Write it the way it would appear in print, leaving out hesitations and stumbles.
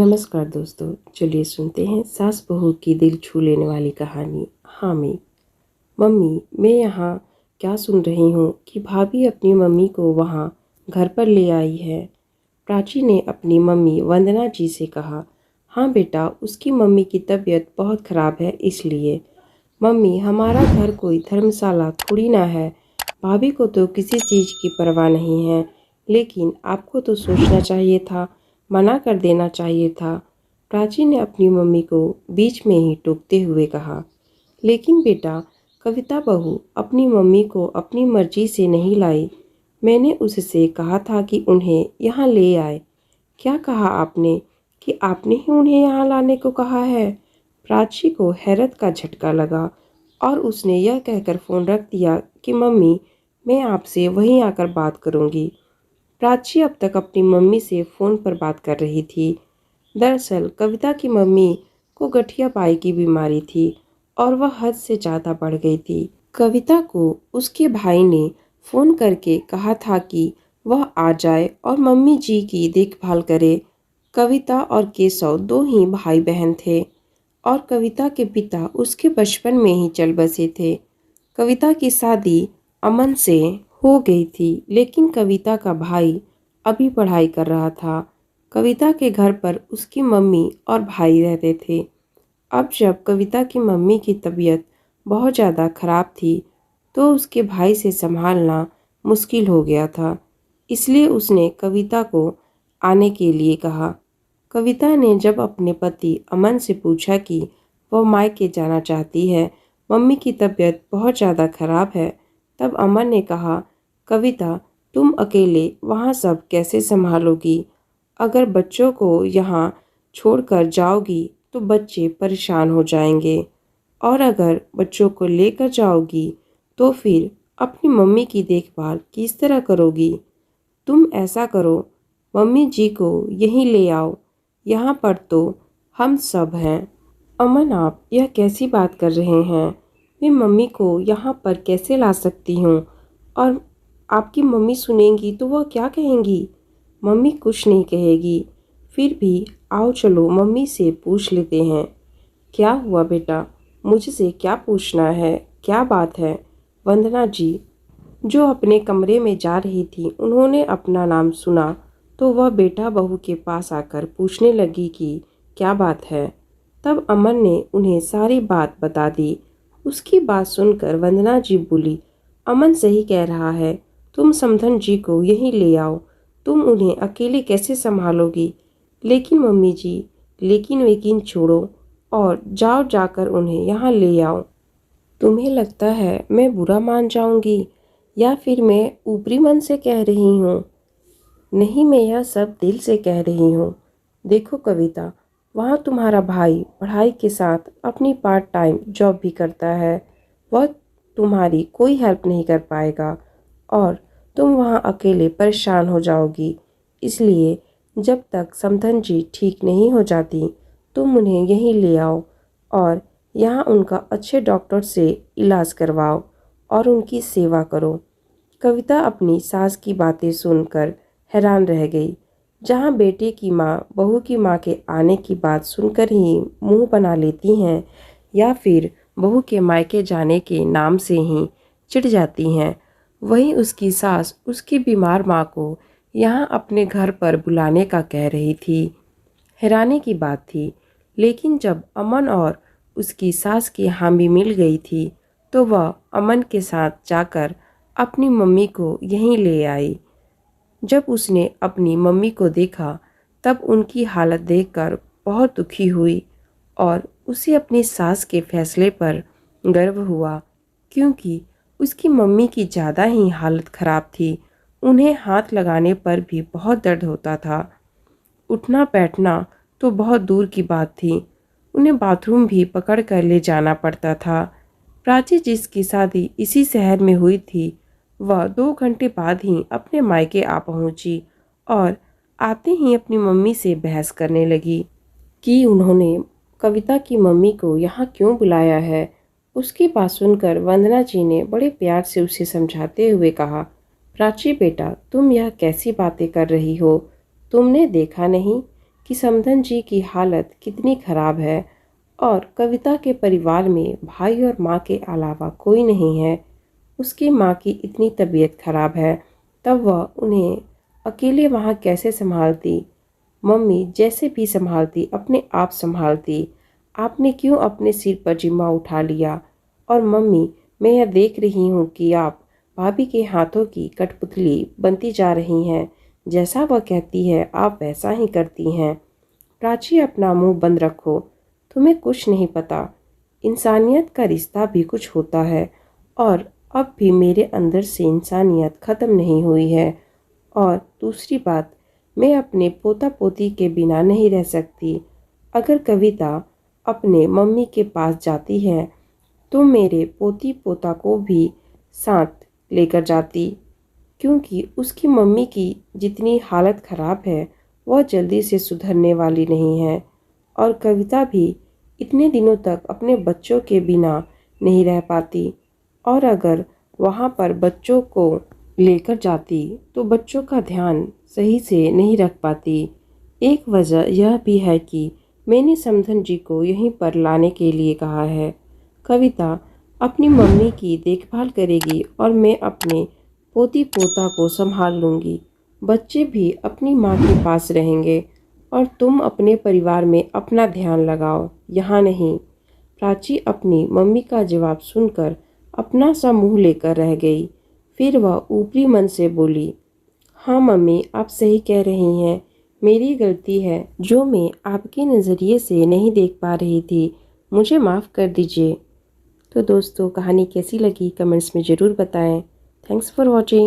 नमस्कार दोस्तों, चलिए सुनते हैं सास बहू की दिल छू लेने वाली कहानी हामी। मम्मी, मैं यहाँ क्या सुन रही हूँ कि भाभी अपनी मम्मी को वहाँ घर पर ले आई है। प्राची ने अपनी मम्मी वंदना जी से कहा। हाँ बेटा, उसकी मम्मी की तबीयत बहुत ख़राब है इसलिए। मम्मी, हमारा घर कोई धर्मशाला थोड़ी ना है। भाभी को तो किसी चीज़ की परवाह नहीं है, लेकिन आपको तो सोचना चाहिए था, मना कर देना चाहिए था। प्राची ने अपनी मम्मी को बीच में ही टोकते हुए कहा। लेकिन बेटा, कविता बहू अपनी मम्मी को अपनी मर्जी से नहीं लाई। मैंने उससे कहा था कि उन्हें यहाँ ले आए। क्या कहा आपने कि आपने ही उन्हें यहाँ लाने को कहा है? प्राची को हैरत का झटका लगा और उसने यह कहकर फ़ोन रख दिया कि मम्मी, मैं आपसे वहीं आकर बात करूँगी। प्राची अब तक अपनी मम्मी से फ़ोन पर बात कर रही थी। दरअसल कविता की मम्मी को गठिया पाई की बीमारी थी और वह हद से ज़्यादा बढ़ गई थी। कविता को उसके भाई ने फ़ोन करके कहा था कि वह आ जाए और मम्मी जी की देखभाल करे। कविता और केशव दो ही भाई बहन थे और कविता के पिता उसके बचपन में ही चल बसे थे। कविता की शादी अमन से हो गई थी, लेकिन कविता का भाई अभी पढ़ाई कर रहा था। कविता के घर पर उसकी मम्मी और भाई रहते थे। अब जब कविता की मम्मी की तबीयत बहुत ज़्यादा ख़राब थी, तो उसके भाई से संभालना मुश्किल हो गया था। इसलिए उसने कविता को आने के लिए कहा। कविता ने जब अपने पति अमन से पूछा कि वह मायके जाना चाहती है, मम्मी की तबीयत बहुत ज़्यादा ख़राब है, तब अमन ने कहा, कविता, तुम अकेले वहाँ सब कैसे संभालोगी? अगर बच्चों को यहाँ छोड़कर जाओगी तो बच्चे परेशान हो जाएंगे, और अगर बच्चों को लेकर जाओगी तो फिर अपनी मम्मी की देखभाल किस तरह करोगी? तुम ऐसा करो, मम्मी जी को यहीं ले आओ, यहाँ पर तो हम सब हैं। अमन, आप यह कैसी बात कर रहे हैं? मैं मम्मी को यहाँ पर कैसे ला सकती हूँ? और आपकी मम्मी सुनेंगी तो वह क्या कहेंगी? मम्मी कुछ नहीं कहेगी। फिर भी आओ चलो मम्मी से पूछ लेते हैं। क्या हुआ बेटा? मुझसे क्या पूछना है? क्या बात है? वंदना जी जो अपने कमरे में जा रही थी, उन्होंने अपना नाम सुना तो वह बेटा बहू के पास आकर पूछने लगी कि क्या बात है। तब अमन ने उन्हें सारी बात बता दी। उसकी बात सुनकर वंदना जी बोली, अमन सही कह रहा है, तुम समधन जी को यहीं ले आओ। तुम उन्हें अकेले कैसे संभालोगी? लेकिन मम्मी जी, लेकिन वेकिन छोड़ो और जाओ, जाकर उन्हें यहाँ ले आओ। तुम्हें लगता है मैं बुरा मान जाऊंगी या फिर मैं ऊपरी मन से कह रही हूँ? नहीं, मैं यह सब दिल से कह रही हूँ। देखो कविता, वहाँ तुम्हारा भाई पढ़ाई के साथ अपनी पार्ट टाइम जॉब भी करता है। वह तुम्हारी कोई हेल्प नहीं कर पाएगा और तुम वहाँ अकेले परेशान हो जाओगी। इसलिए जब तक समधन जी ठीक नहीं हो जाती, तुम उन्हें यहीं ले आओ और यहाँ उनका अच्छे डॉक्टर से इलाज करवाओ और उनकी सेवा करो। कविता अपनी सास की बातें सुनकर हैरान रह गई। जहाँ बेटे की माँ बहू की माँ के आने की बात सुनकर ही मुंह बना लेती हैं या फिर बहू के मायके जाने के नाम से ही चिढ़ जाती हैं, वहीं उसकी सास उसकी बीमार माँ को यहाँ अपने घर पर बुलाने का कह रही थी। हैरानी की बात थी, लेकिन जब अमन और उसकी सास की हामी मिल गई थी तो वह अमन के साथ जाकर अपनी मम्मी को यहीं ले आई। जब उसने अपनी मम्मी को देखा तब उनकी हालत देखकर बहुत दुखी हुई और उसे अपनी सास के फैसले पर गर्व हुआ, क्योंकि उसकी मम्मी की ज़्यादा ही हालत ख़राब थी। उन्हें हाथ लगाने पर भी बहुत दर्द होता था। उठना बैठना तो बहुत दूर की बात थी, उन्हें बाथरूम भी पकड़ कर ले जाना पड़ता था। प्राची जिसकी शादी इसी शहर में हुई थी, वह 2 घंटे बाद ही अपने मायके आ पहुंची और आते ही अपनी मम्मी से बहस करने लगी कि उन्होंने कविता की मम्मी को यहाँ क्यों बुलाया है। उसकी बात सुनकर वंदना जी ने बड़े प्यार से उसे समझाते हुए कहा, प्राची बेटा, तुम यह कैसी बातें कर रही हो? तुमने देखा नहीं कि समधन जी की हालत कितनी खराब है और कविता के परिवार में भाई और माँ के अलावा कोई नहीं है। उसकी माँ की इतनी तबीयत खराब है, तब वह उन्हें अकेले वहाँ कैसे संभालती। मम्मी जैसे भी संभालती अपने आप संभालती। आपने क्यों अपने सिर पर जिम्मा उठा लिया। और मम्मी, मैं यह देख रही हूँ कि आप भाभी के हाथों की कठपुतली बनती जा रही हैं। जैसा वह कहती है आप वैसा ही करती हैं। प्राची, अपना मुंह बंद रखो। तुम्हें कुछ नहीं पता। इंसानियत का रिश्ता भी कुछ होता है और अब भी मेरे अंदर से इंसानियत ख़त्म नहीं हुई है। और दूसरी बात, मैं अपने पोता पोती के बिना नहीं रह सकती। अगर कविता अपने मम्मी के पास जाती है तो मेरे पोती पोता को भी साथ लेकर जाती, क्योंकि उसकी मम्मी की जितनी हालत ख़राब है वह जल्दी से सुधरने वाली नहीं है। और कविता भी इतने दिनों तक अपने बच्चों के बिना नहीं रह पाती। और अगर वहाँ पर बच्चों को लेकर जाती तो बच्चों का ध्यान सही से नहीं रख पाती। एक वजह यह भी है कि मैंने समधन जी को यहीं पर लाने के लिए कहा है। कविता अपनी मम्मी की देखभाल करेगी और मैं अपने पोती पोता को संभाल लूँगी। बच्चे भी अपनी माँ के पास रहेंगे और तुम अपने परिवार में अपना ध्यान लगाओ, यहाँ नहीं। प्राची अपनी मम्मी का जवाब सुनकर अपना सा मुँह लेकर रह गई। फिर वह ऊपरी मन से बोली, हाँ मम्मी, आप सही कह रही हैं। मेरी गलती है जो मैं आपके नज़रिए से नहीं देख पा रही थी। मुझे माफ़ कर दीजिए। तो दोस्तों, कहानी कैसी लगी कमेंट्स में ज़रूर बताएं। Thanks for watching.